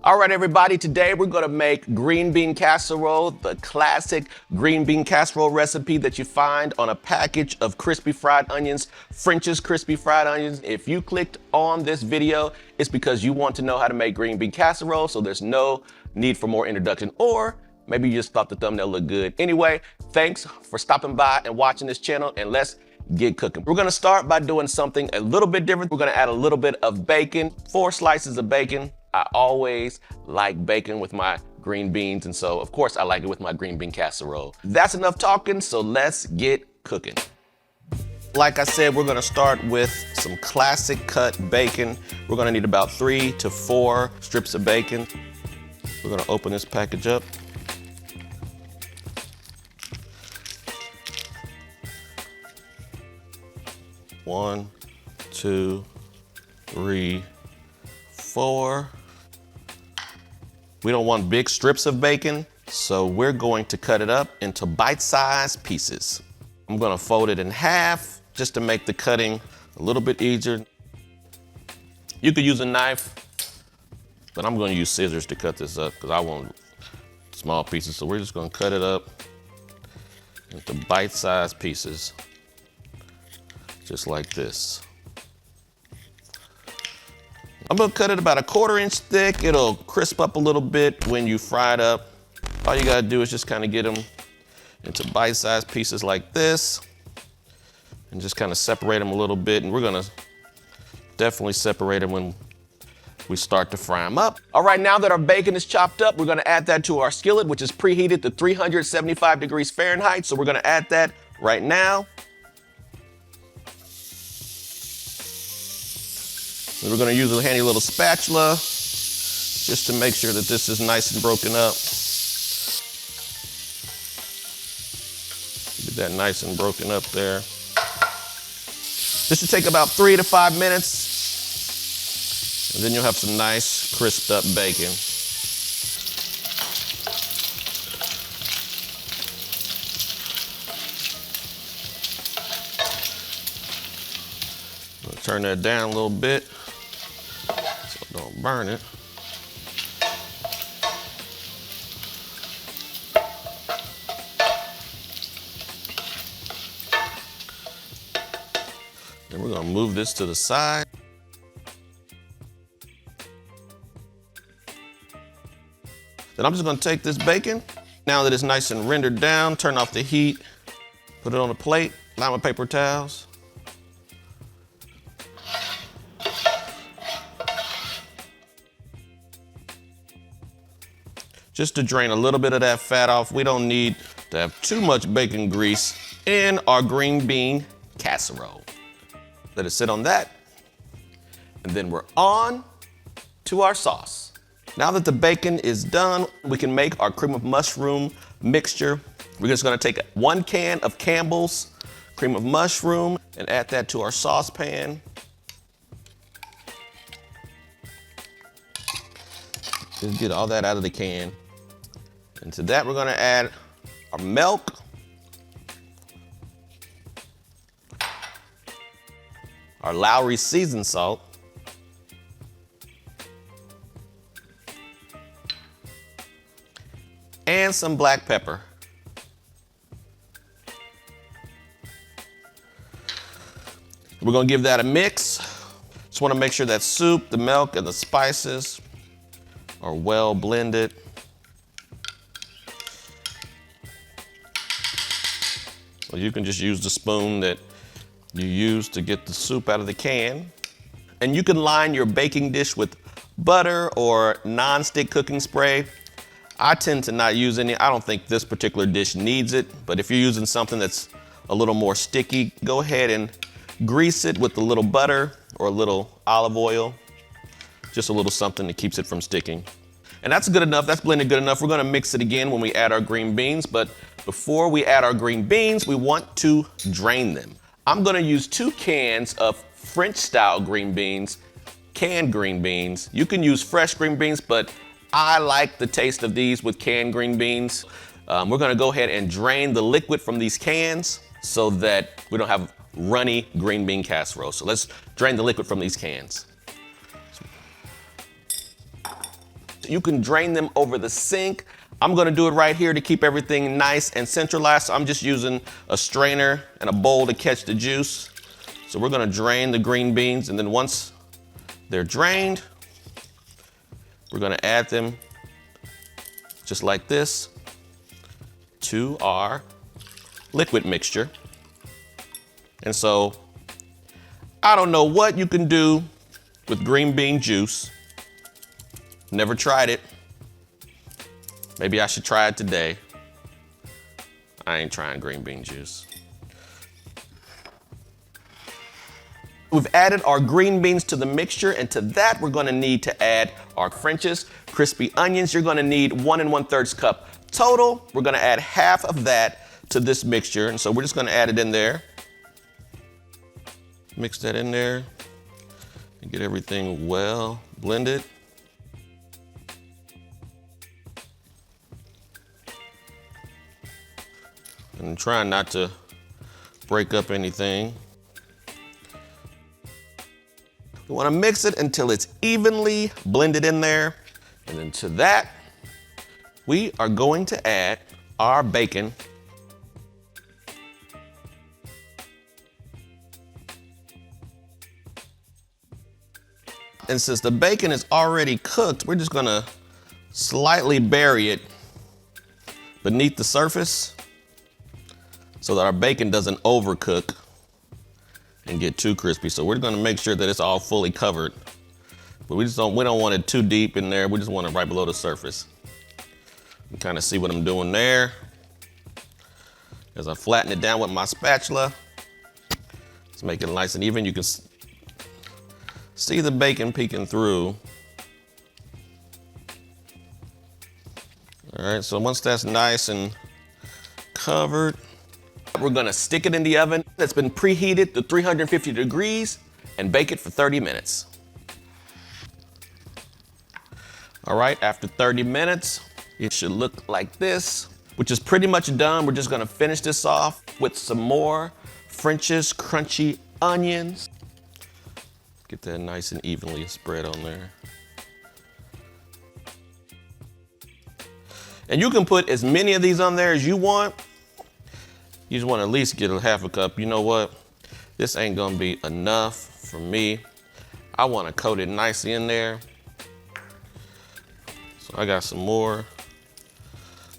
All right, everybody, today we're gonna make green bean casserole, the classic green bean casserole recipe that you find on a package of crispy fried onions, French's crispy fried onions. If you clicked on this video, it's because you want to know how to make green bean casserole, so there's no need for more introduction, or maybe you just thought the thumbnail looked good. Anyway, thanks for stopping by and watching this channel, and let's get cooking. We're gonna start by doing something a little bit different. We're gonna add a little bit of bacon, 4 slices of bacon. I always like bacon with my green beans, and so of course I like it with my green bean casserole. That's enough talking, so let's get cooking. Like I said, we're gonna start with some classic cut bacon. We're gonna need about 3 to 4 strips of bacon. We're gonna open this package up. One, 2, 3, 4. We don't want big strips of bacon, so we're going to cut it up into bite-sized pieces. I'm gonna fold it in half just to make the cutting a little bit easier. You could use a knife, but I'm gonna use scissors to cut this up because I want small pieces. So we're just gonna cut it up into bite-sized pieces, just like this. I'm gonna cut it about a 1/4 inch thick. It'll crisp up a little bit when you fry it up. All you gotta do is just kind of get them into bite-sized pieces like this and just kind of separate them a little bit. And we're gonna definitely separate them when we start to fry them up. All right, now that our bacon is chopped up, we're gonna add that to our skillet, which is preheated to 375 degrees Fahrenheit. So we're gonna add that right now. And we're gonna use a handy little spatula just to make sure that this is nice and broken up. Get that nice and broken up there. This should take about 3 to 5 minutes, and then you'll have some nice crisped up bacon. I'll turn that down a little bit so don't burn it. Then we're gonna move this to the side. Then I'm just gonna take this bacon, now that it's nice and rendered down, turn off the heat, put it on a plate, line with paper towels. Just to drain a little bit of that fat off. We don't need to have too much bacon grease in our green bean casserole. Let it sit on that. And then we're on to our sauce. Now that the bacon is done, we can make our cream of mushroom mixture. We're just gonna take 1 can of Campbell's cream of mushroom and add that to our saucepan. Just get all that out of the can. And to that, we're gonna add our milk, our Lowry seasoned salt, and some black pepper. We're gonna give that a mix. Just wanna make sure that soup, the milk, and the spices are well blended. Well, you can just use the spoon that you use to get the soup out of the can. And you can line your baking dish with butter or non-stick cooking spray. I tend to not use any. I don't think this particular dish needs it, but if you're using something that's a little more sticky, go ahead and grease it with a little butter or a little olive oil. Just a little something that keeps it from sticking. And that's good enough, that's blended good enough. We're gonna mix it again when we add our green beans, but before we add our green beans, we want to drain them. I'm gonna use 2 cans of French style green beans, canned green beans. You can use fresh green beans, but I like the taste of these with canned green beans. We're gonna go ahead and drain the liquid from these cans so that we don't have runny green bean casserole. So let's drain the liquid from these cans. you can drain them over the sink. I'm gonna do it right here to keep everything nice and centralized. So I'm just using a strainer and a bowl to catch the juice. So we're gonna drain the green beans, and then once they're drained, we're gonna add them just like this to our liquid mixture. And so I don't know what you can do with green bean juice. Never tried it. Maybe I should try it today. I ain't trying green bean juice. We've added our green beans to the mixture, and to that we're gonna need to add our French's crispy onions. You're gonna need 1 1/3 cup total. We're gonna add half of that to this mixture, and so we're just gonna add it in there. Mix that in there and get everything well blended. And trying not to break up anything. We want to mix it until it's evenly blended in there. And then to that, we are going to add our bacon. And since the bacon is already cooked, we're just gonna slightly bury it beneath the surface so that our bacon doesn't overcook and get too crispy. So we're gonna make sure that it's all fully covered. But we don't want it too deep in there. We just want it right below the surface. You kind of see what I'm doing there. As I flatten it down with my spatula, let's make it nice and even. You can see the bacon peeking through. All right, so once that's nice and covered, we're gonna stick it in the oven that's been preheated to 350 degrees and bake it for 30 minutes. All right, after 30 minutes, it should look like this, which is pretty much done. We're just gonna finish this off with some more French's crunchy onions. Get that nice and evenly spread on there. And you can put as many of these on there as you want. You just want to at least get a half a cup. You know what? This ain't gonna be enough for me. I want to coat it nicely in there. So I got some more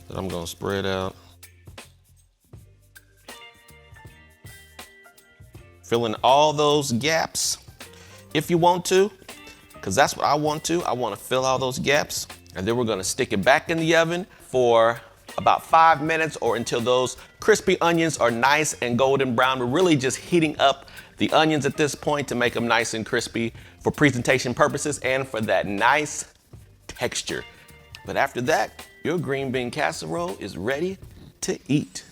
that I'm gonna spread out. Fill in all those gaps if you want to, because that's what I want to. I want to fill all those gaps, and then we're gonna stick it back in the oven for about 5 minutes or until those crispy onions are nice and golden brown. We're really just heating up the onions at this point to make them nice and crispy for presentation purposes and for that nice texture. But after that, your green bean casserole is ready to eat.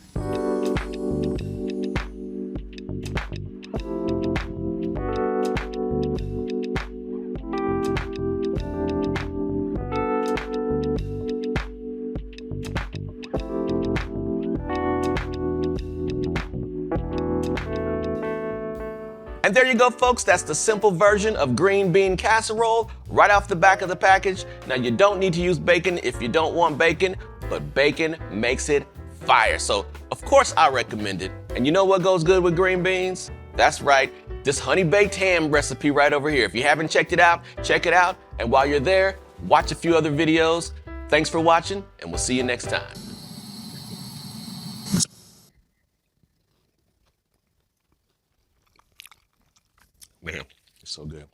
And there you go, folks. That's the simple version of green bean casserole right off the back of the package. Now, you don't need to use bacon if you don't want bacon, but bacon makes it fire. So, of course, I recommend it. And you know what goes good with green beans? That's right, this honey baked ham recipe right over here. If you haven't checked it out, check it out. And while you're there, watch a few other videos. Thanks for watching, and we'll see you next time. Man, it's so good.